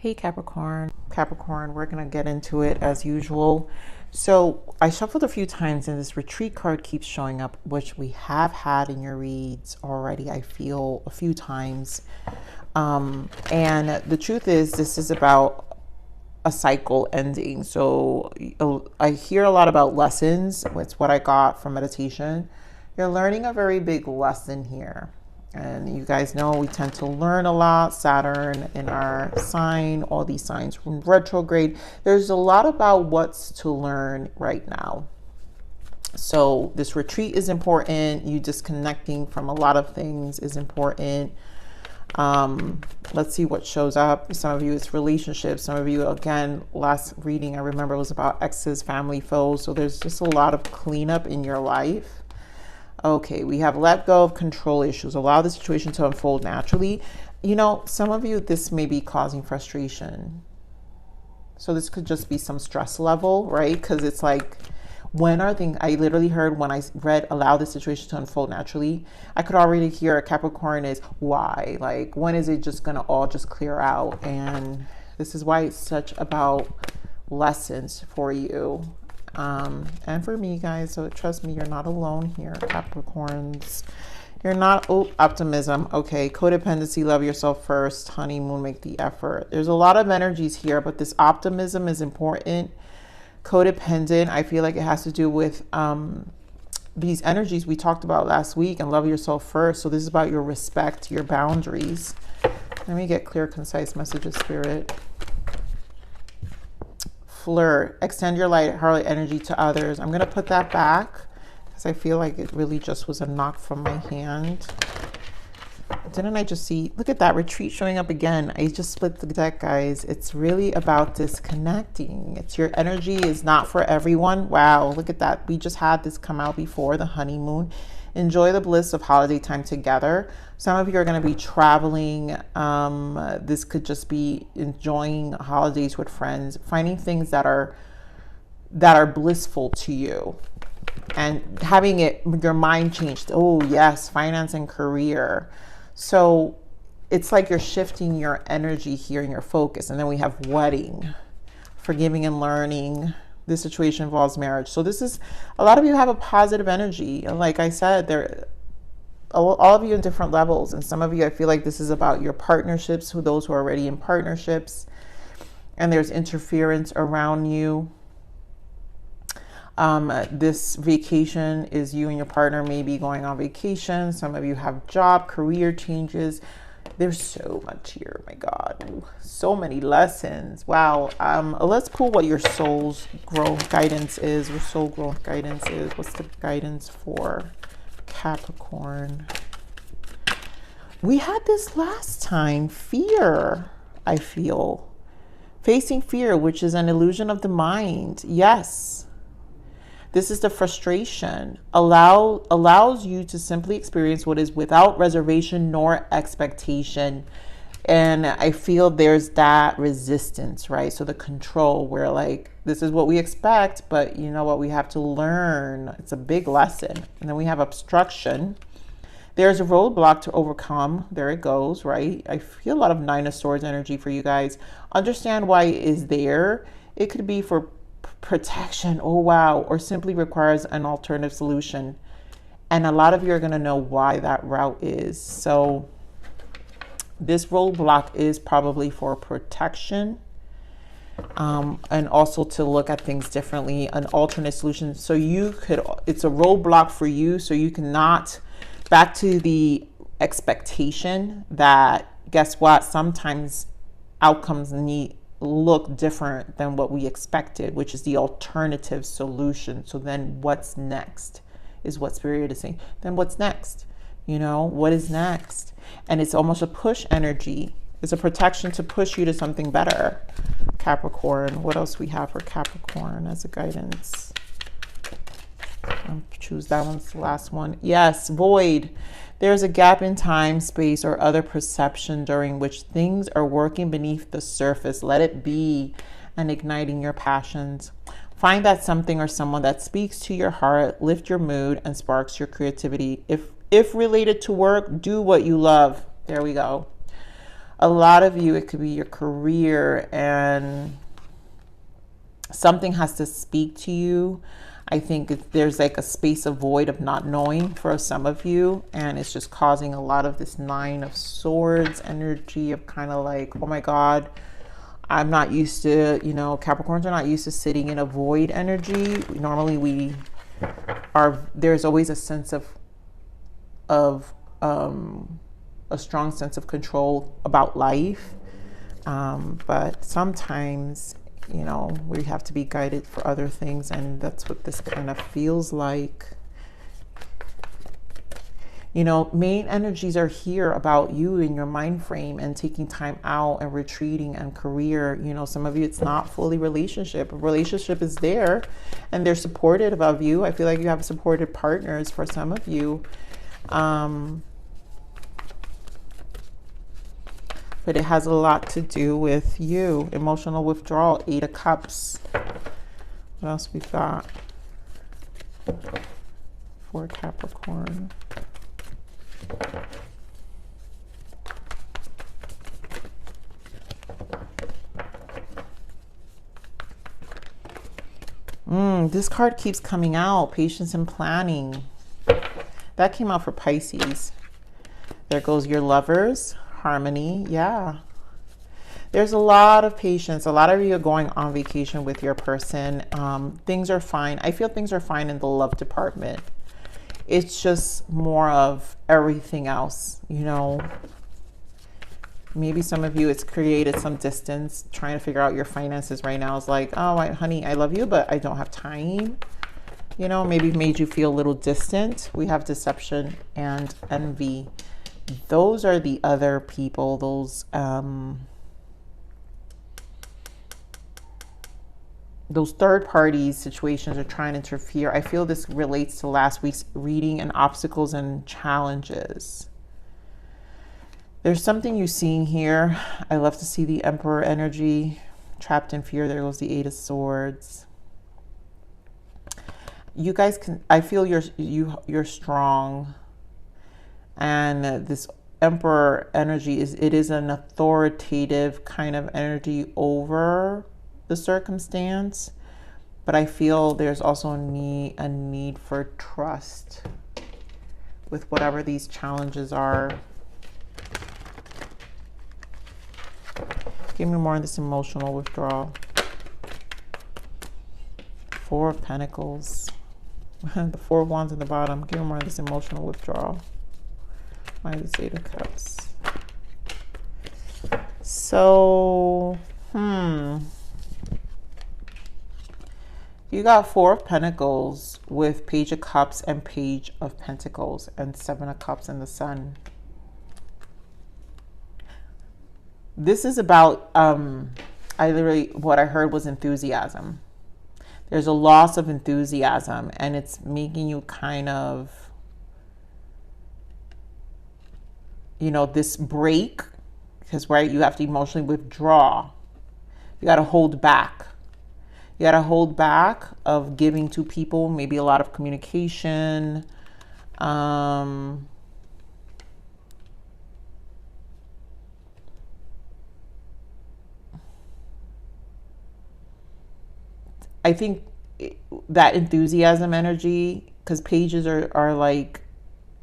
Hey Capricorn. Capricorn, we're going to get into it as usual. So I shuffled a few times and this retreat card keeps showing up, which we have had in your reads already, I feel, a few times. And the truth is, this is about a cycle ending. So I hear a lot about lessons. It's what I got from meditation. You're learning a very big lesson here. And you guys know we tend to learn a lot. Saturn in our sign, all these signs from retrograde. There's a lot about what's to learn right now. So this retreat is important. You disconnecting from a lot of things is important. Let's see what shows up. Some of you it's relationships. Some of you, again, last reading I remember was about exes, family, foes. So there's just a lot of cleanup in your life. Okay, we have let go of control issues. Allow the situation to unfold naturally. You know, some of you, this may be causing frustration. So this could just be some stress level, right? Because it's like, when are things, I literally heard when I read allow the situation to unfold naturally, I could already hear a Capricorn is why? Like, when is it just going to all just clear out? And this is why it's such about lessons for you. And for me, guys, so trust me, you're not alone here, Capricorns. You're not, oh, optimism. Okay, codependency, love yourself first, honeymoon, make the effort. There's a lot of energies here, but this optimism is important. Codependent, I feel like it has to do with these energies we talked about last week, and love yourself first. So this is about your respect, your boundaries. Let me get clear, concise messages, Spirit. Flirt, extend your light-hearted energy to others. I'm going to put that back because I feel like it really just was a knock from my hand. Didn't I just see, look at that retreat showing up again. I just split the deck, guys. It's really about disconnecting. It's your energy is not for everyone. Wow, look at that. We just had this come out before the honeymoon. Enjoy the bliss of holiday time together. Some of you are going to be traveling. This could just be enjoying holidays with friends, finding things that are blissful to you, and having your mind changed. Oh yes, finance and career. So it's like you're shifting your energy here and your focus. And then we have wedding, forgiving and learning. This situation involves marriage. So this is, a lot of you have a positive energy. And like I said, all of you in different levels. And some of you, I feel like this is about your partnerships, those who are already in partnerships. And there's interference around you. This vacation is you and your partner maybe going on vacation. Some of you have job, career changes. There's so much here. My God, so many lessons. Wow. Let's pull what your soul's growth guidance is. Your soul growth guidance is. What's the guidance for Capricorn? We had this last time. Fear, I feel. Facing fear, which is an illusion of the mind. Yes. This is the frustration. Allows you to simply experience what is without reservation nor expectation. And I feel there's that resistance, right? So the control, where like, this is what we expect, but you know what, we have to learn. It's a big lesson. And then we have obstruction. There's a roadblock to overcome. There it goes, right? I feel a lot of Nine of Swords energy for you guys. Understand why it is there. It could be for protection, oh wow, or simply requires an alternative solution. And a lot of you are going to know why that route is. So this roadblock is probably for protection, and also to look at things differently, an alternate solution. So you could, it's a roadblock for you, so you cannot, back to the expectation that, guess what, sometimes outcomes look different than what we expected, which is the alternative solution. So then what's next is what Spirit is saying. Then what's next? You know, what is next? And it's almost a push energy. It's a protection to push you to something better. Capricorn, what else we have for Capricorn as a guidance? I'll choose that one's the last one. Yes, void. There's a gap in time, space, or other perception during which things are working beneath the surface. Let it be, and igniting your passions. Find that something or someone that speaks to your heart, lift your mood, and sparks your creativity. If related to work, do what you love. There we go. a lot of you, it could be your career, and something has to speak to you. I think there's like a space of void of not knowing for some of you, and it's just causing a lot of this Nine of Swords energy of kind of like, oh my God, I'm not used to, you know, Capricorns are not used to sitting in a void energy. Normally we are, there's always a sense of a strong sense of control about life. But sometimes, you know, we have to be guided for other things, and that's what this kind of feels like. You know, main energies are here about you and your mind frame and taking time out and retreating and career. You know, some of you, it's not fully relationship. A relationship is there and they're supportive of you. I feel like you have supported partners for some of you. But it has a lot to do with you. Emotional withdrawal, 8 of Cups. What else we got for Capricorn? This card keeps coming out. Patience and planning. That came out for Pisces. There goes your lovers. Harmony. Yeah. There's a lot of patience. A lot of you are going on vacation with your person. Things are fine. I feel things are fine in the love department. It's just more of everything else, you know. Maybe some of you, it's created some distance trying to figure out your finances right now. It's like, oh, honey, I love you, but I don't have time. You know, maybe made you feel a little distant. We have deception and envy. Those are the other people. Those third party situations are trying to interfere. I feel this relates to last week's reading and obstacles and challenges. There's something you're seeing here. I love to see the Emperor energy. Trapped in fear. There goes the 8 of Swords. You guys can, I feel you're strong. And this Emperor energy is an authoritative kind of energy over the circumstance, but I feel there's also a need for trust with whatever these challenges are. Give me more on this emotional withdrawal. 4 of Pentacles. The 4 of Wands in the bottom. Give me more on this emotional withdrawal. Why is it 8 of Cups? So, you got 4 of Pentacles with Page of Cups and Page of Pentacles and 7 of Cups and the Sun. This is about, what I heard was enthusiasm. There's a loss of enthusiasm, and it's making you kind of, you know, this break, because, right, you have to emotionally withdraw. You got to hold back. You got to hold back of giving to people, maybe a lot of communication. I think that enthusiasm energy, because pages are like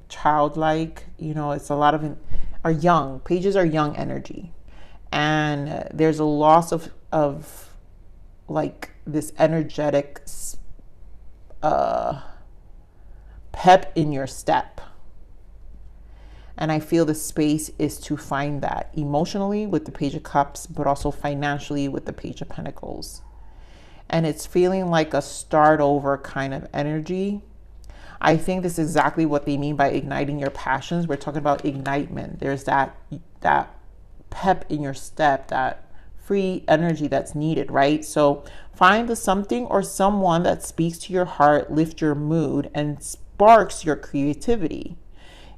childlike, you know, it's a lot of, are young. Pages are young energy. And there's a loss of like this energetic pep in your step. And I feel the space is to find that emotionally with the Page of Cups, but also financially with the Page of Pentacles. And it's feeling like a start over kind of energy. I think this is exactly what they mean by igniting your passions. We're talking about ignitement. There's that pep in your step, that free energy that's needed, right? So find the something or someone that speaks to your heart, lift your mood, and sparks your creativity.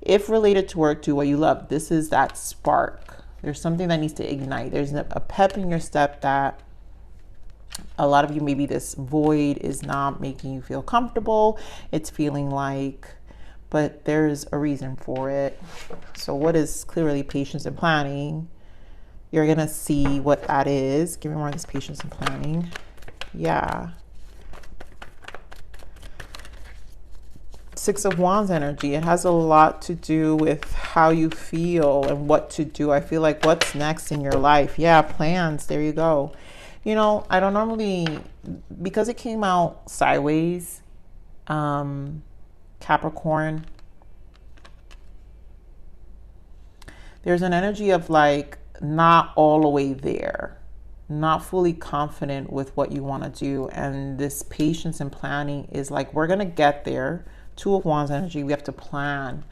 If related to work, do what you love. This is that spark. There's something that needs to ignite. There's a pep in your step that a lot of you, maybe this void is not making you feel comfortable. It's feeling like, but there's a reason for it. So what is clearly patience and planning? You're going to see what that is. Give me more of this patience and planning. Yeah. Six of Wands energy. It has a lot to do with how you feel and what to do. I feel like what's next in your life. Yeah, plans. There you go. You know, I don't normally, because it came out sideways, Capricorn, there's an energy of like not all the way there, not fully confident with what you want to do. And this patience and planning is like, we're going to get there. Two of Wands energy, we have to plan.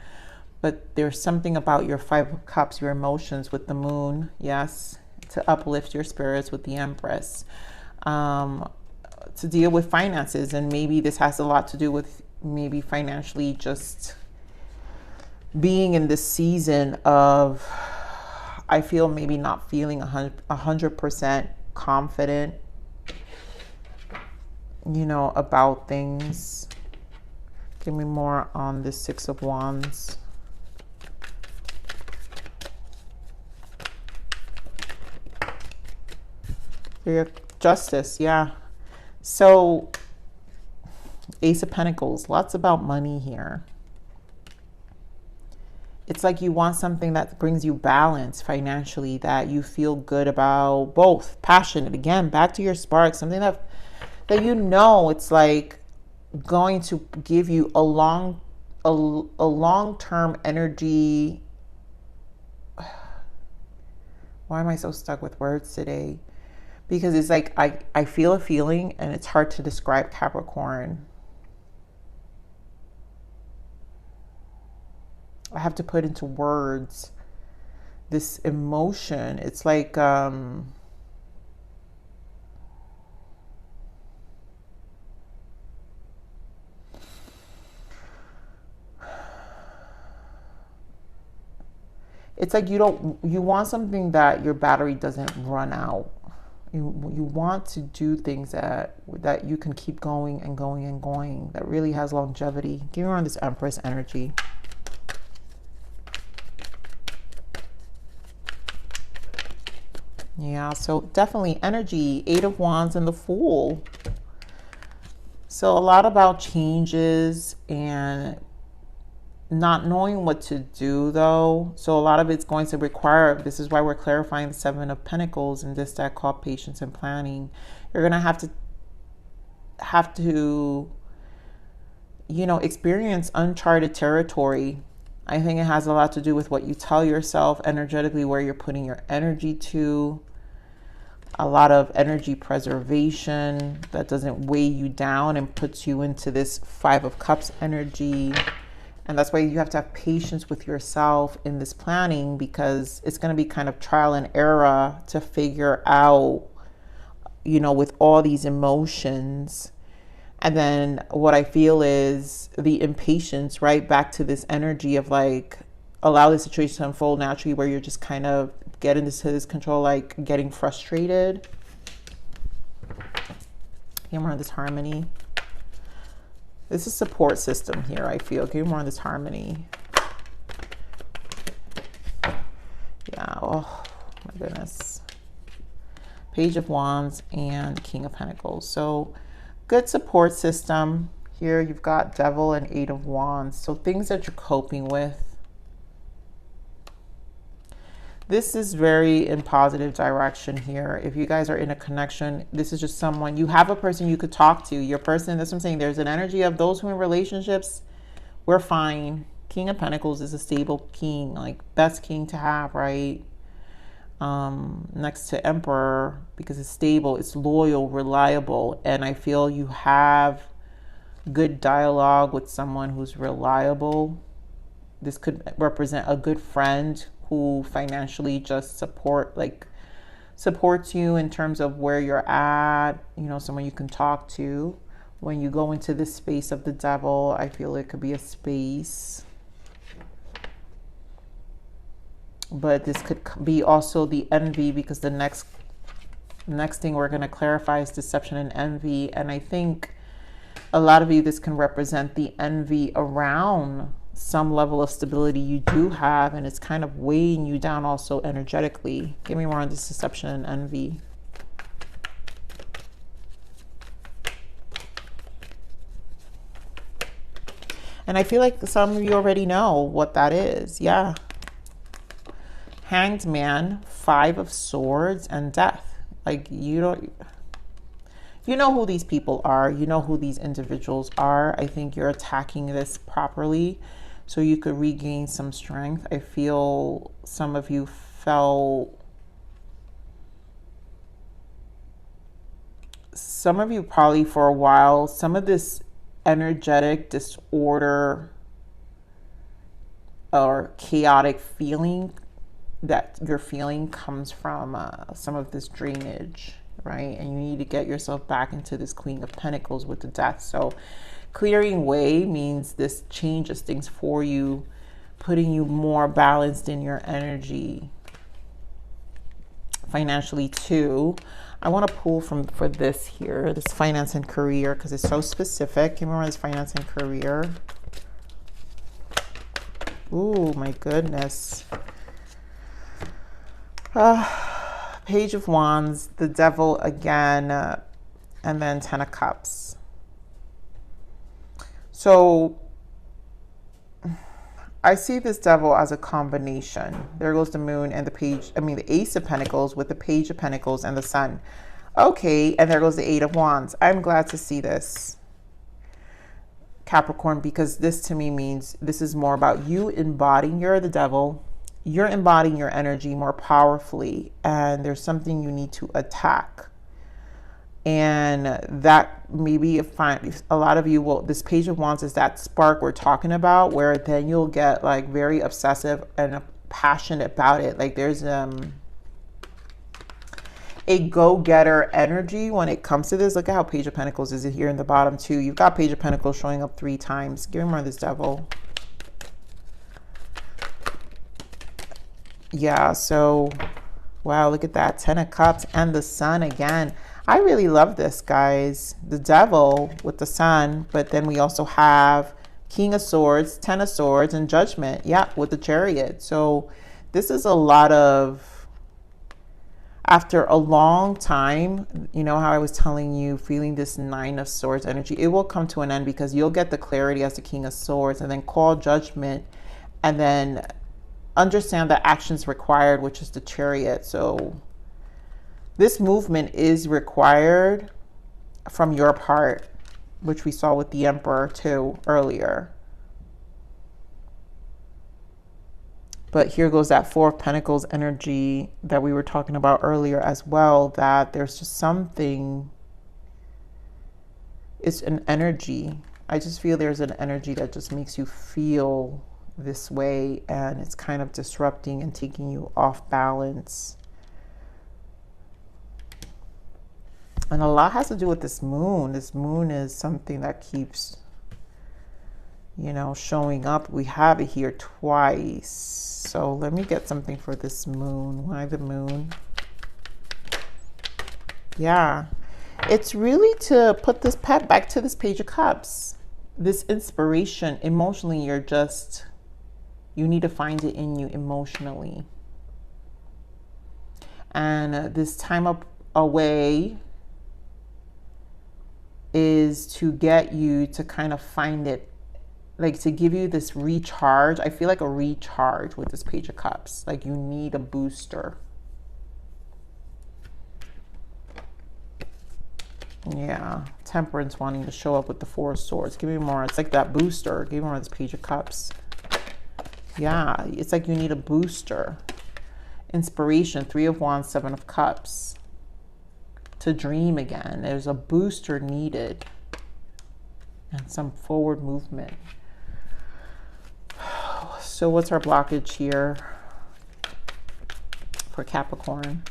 But there's something about your Five of Cups, your emotions with the moon, yes, to uplift your spirits with the Empress, to deal with finances. And maybe this has a lot to do with maybe financially just being in this season of, I feel maybe not feeling 100% confident, you know, about things. Give me more on this Six of Wands. Your Justice, yeah. So Ace of Pentacles, lots about money here. It's like you want something that brings you balance financially, that you feel good about, both passionate. Again, back to your spark, something that you know, it's like going to give you a long-term energy. Why am I so stuck with words today? Because it's like I feel a feeling and it's hard to describe, Capricorn. I have to put into words this emotion. It's like it's like you want something that your battery doesn't run out. You want to do things that you can keep going and going and going, that really has longevity. Give me on this Empress energy. Yeah, so definitely energy, Eight of Wands and the Fool. So a lot about changes and not knowing what to do, though. So a lot of it's going to require, this is why we're clarifying the Seven of Pentacles in this deck called Patience and Planning. You're going to have to, you know, experience uncharted territory. I think it has a lot to do with what you tell yourself energetically, where you're putting your energy to. A lot of energy preservation that doesn't weigh you down and puts you into this Five of Cups energy. And that's why you have to have patience with yourself in this planning, because it's going to be kind of trial and error to figure out, you know, with all these emotions. And then what I feel is the impatience, right? Back to this energy of like, allow the situation to unfold naturally, where you're just kind of getting into this control, like getting frustrated. Give more of this Harmony. This is support system here, I feel. Give more of this Harmony. Yeah, oh my goodness. Page of Wands and King of Pentacles. So good support system. Here you've got Devil and Eight of Wands. So things that you're coping with. This is very in positive direction here. If you guys are in a connection, this is just someone, you have a person you could talk to. Your person, that's what I'm saying. There's an energy of those who are in relationships, we're fine. King of Pentacles is a stable king, like best king to have, right? Next to Emperor, because it's stable, it's loyal, reliable. And I feel you have good dialogue with someone who's reliable. This could represent a good friend who financially just supports you in terms of where you're at, you know, someone you can talk to. When you go into this space of the Devil, I feel it could be a space, but this could be also the envy, because the next thing we're going to clarify is deception and envy. And I think a lot of you, this can represent the envy around some level of stability you do have, and it's kind of weighing you down also energetically. Give me more on this deception and envy. And I feel like some of you already know what that is. Yeah. Hanged Man, 5 of Swords, and Death. Like, you don't... You know who these people are. You know who these individuals are. I think you're attacking this properly so you could regain some strength. I feel some of you felt... Some of you probably for a while, some of this energetic disorder or chaotic feeling that you're feeling comes from some of this drainage, right? And you need to get yourself back into this Queen of Pentacles with the Death. So clearing way means this changes things for you, putting you more balanced in your energy. Financially too, I want to pull for this here, this finance and career, because it's so specific. Give me more of this finance and career. Ooh, my goodness. Page of Wands, the Devil again, and then 10 of Cups. So I see this Devil as a combination. There goes the Moon and the Page, the Ace of Pentacles with the Page of Pentacles and the Sun. Okay, and there goes the 8 of Wands. I'm glad to see this, Capricorn, because this to me means this is more about you embodying, you're the Devil. You're embodying your energy more powerfully, and there's something you need to attack. And that maybe a lot of you will, this Page of Wands is that spark we're talking about, where then you'll get like very obsessive and passionate about it. Like there's a go-getter energy when it comes to this. Look at how Page of Pentacles is here in the bottom too. You've got Page of Pentacles showing up 3 times. Give me more of this Devil. Yeah, so wow, look at that, 10 of Cups and the Sun again. I really love this, guys. The Devil with the Sun, but then we also have King of Swords, 10 of Swords, and Judgment. Yeah, with the Chariot. So this is a lot of, after a long time, you know how I was telling you, feeling this 9 of Swords energy, it will come to an end because you'll get the clarity as the King of Swords and then call judgment and then understand the actions required, which is the Chariot. So this movement is required from your part, which we saw with the Emperor too earlier. But here goes that 4 of Pentacles energy that we were talking about earlier as well, that there's just something, it's an energy. I just feel there's an energy that just makes you feel this way, and it's kind of disrupting and taking you off balance. And a lot has to do with this Moon. This Moon is something that keeps, you know, showing up. We have it here twice. So let me get something for this Moon. Why the Moon? Yeah, it's really to put this pet back to this Page of Cups. This inspiration, emotionally, you need to find it in you emotionally. And this time away is to get you to kind of find it, like to give you this recharge. I feel like a recharge with this Page of Cups. Like you need a booster. Yeah, Temperance wanting to show up with the 4 of Swords. Give me more. It's like that booster. Give me more of this Page of Cups. Yeah, it's like you need a booster. Inspiration, 3 of Wands, 7 of Cups. To dream again. There's a booster needed. And some forward movement. So what's our blockage here for Capricorn?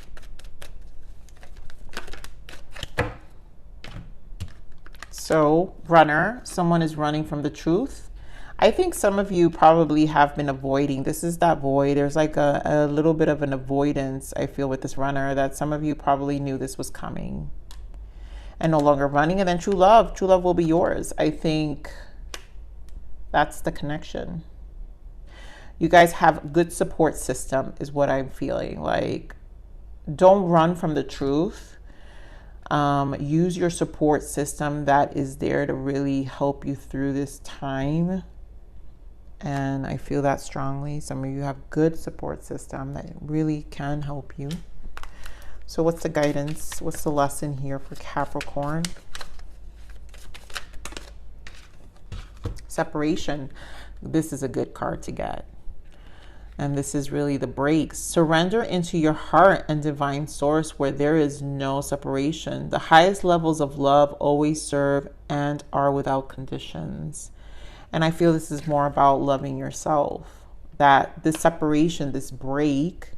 So, runner, someone is running from the truth. I think some of you probably have been avoiding. This is that void. There's like a little bit of an avoidance, I feel, with this runner, that some of you probably knew this was coming and no longer running. And then true love will be yours. I think that's the connection. You guys have a good support system is what I'm feeling. Like, don't run from the truth. Use your support system that is there to really help you through this time. And I feel that strongly. Some of you have good support system that really can help you. So what's the guidance? What's the lesson here for Capricorn? Separation. This is a good card to get. And this is really the break. Surrender into your heart and divine source where there is no separation. The highest levels of love always serve and are without conditions. And I feel this is more about loving yourself. That this separation, this break,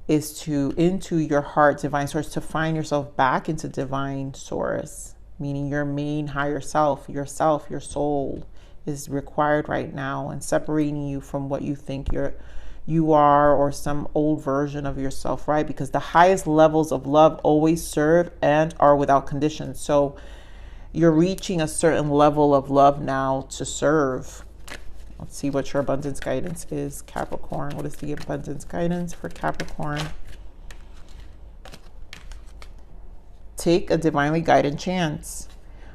is to into your heart, divine source, to find yourself back into divine source. Meaning your main higher self, your soul is required right now, and separating you from what you think you are or some old version of yourself, right? Because the highest levels of love always serve and are without conditions. So you're reaching a certain level of love now to serve. Let's see what your abundance guidance is, Capricorn. What is the abundance guidance for Capricorn? Take a divinely guided chance.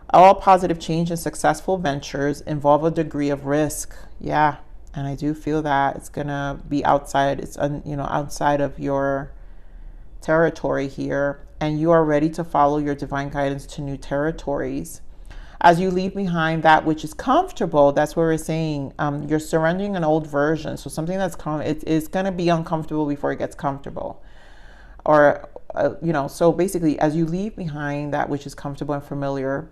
All positive change and successful ventures involve a degree of risk. Yeah, and I do feel that it's gonna be outside. It's outside of your territory here, and you are ready to follow your divine guidance to new territories. As you leave behind that which is comfortable, that's what we're saying. You're surrendering an old version, so something that's it is gonna be uncomfortable before it gets comfortable, or So basically, as you leave behind that which is comfortable and familiar,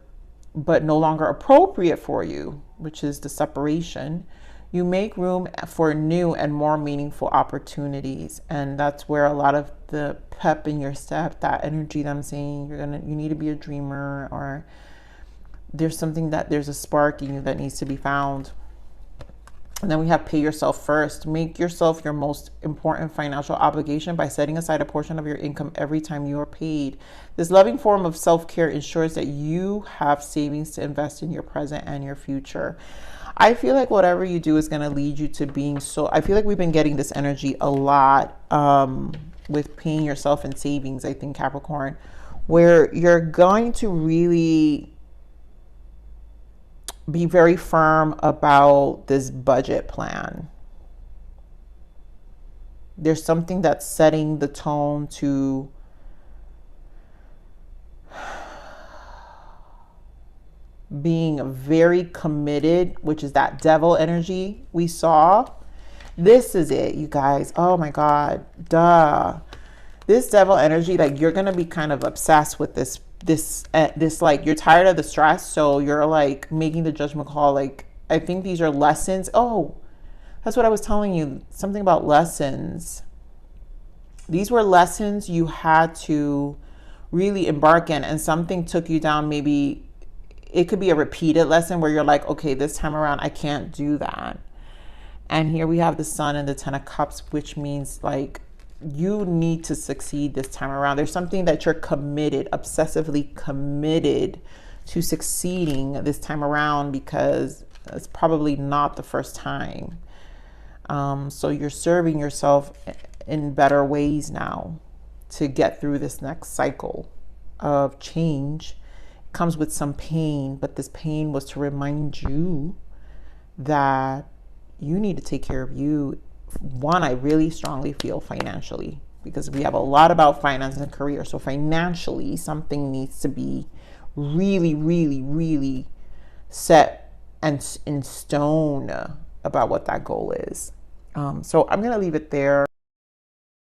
but no longer appropriate for you, which is the separation, you make room for new and more meaningful opportunities. And that's where a lot of the pep in your step, that energy that I'm saying, you need to be a dreamer, or there's a spark in you that needs to be found. And then we have pay yourself first. Make yourself your most important financial obligation by setting aside a portion of your income every time you are paid. This loving form of self-care ensures that you have savings to invest in your present and your future. I feel like whatever you do is going to lead you to being I feel like we've been getting this energy a lot with paying yourself and savings, I think, Capricorn, where you're going to really be very firm about this budget plan. There's something that's setting the tone to being very committed, which is that devil energy we saw. This is it, you guys. Oh my God, duh. This devil energy, like, you're gonna be kind of obsessed with this like, you're tired of the stress, so you're like making the judgment call. Like, I think these are lessons. Oh, that's what I was telling you, something about lessons. These were lessons you had to really embark in, and something took you down. Maybe it could be a repeated lesson where you're like, okay, this time around I can't do that. And here we have the Sun and the Ten of Cups, which means like you need to succeed this time around. There's something that you're committed, obsessively committed to succeeding this time around, because it's probably not the first time. So you're serving yourself in better ways now to get through this next cycle of change. It comes with some pain, but this pain was to remind you that you need to take care of you. One, I really strongly feel financially, because we have a lot about finance and career. So financially, something needs to be really, really, really set and in stone about what that goal is. So I'm going to leave it there.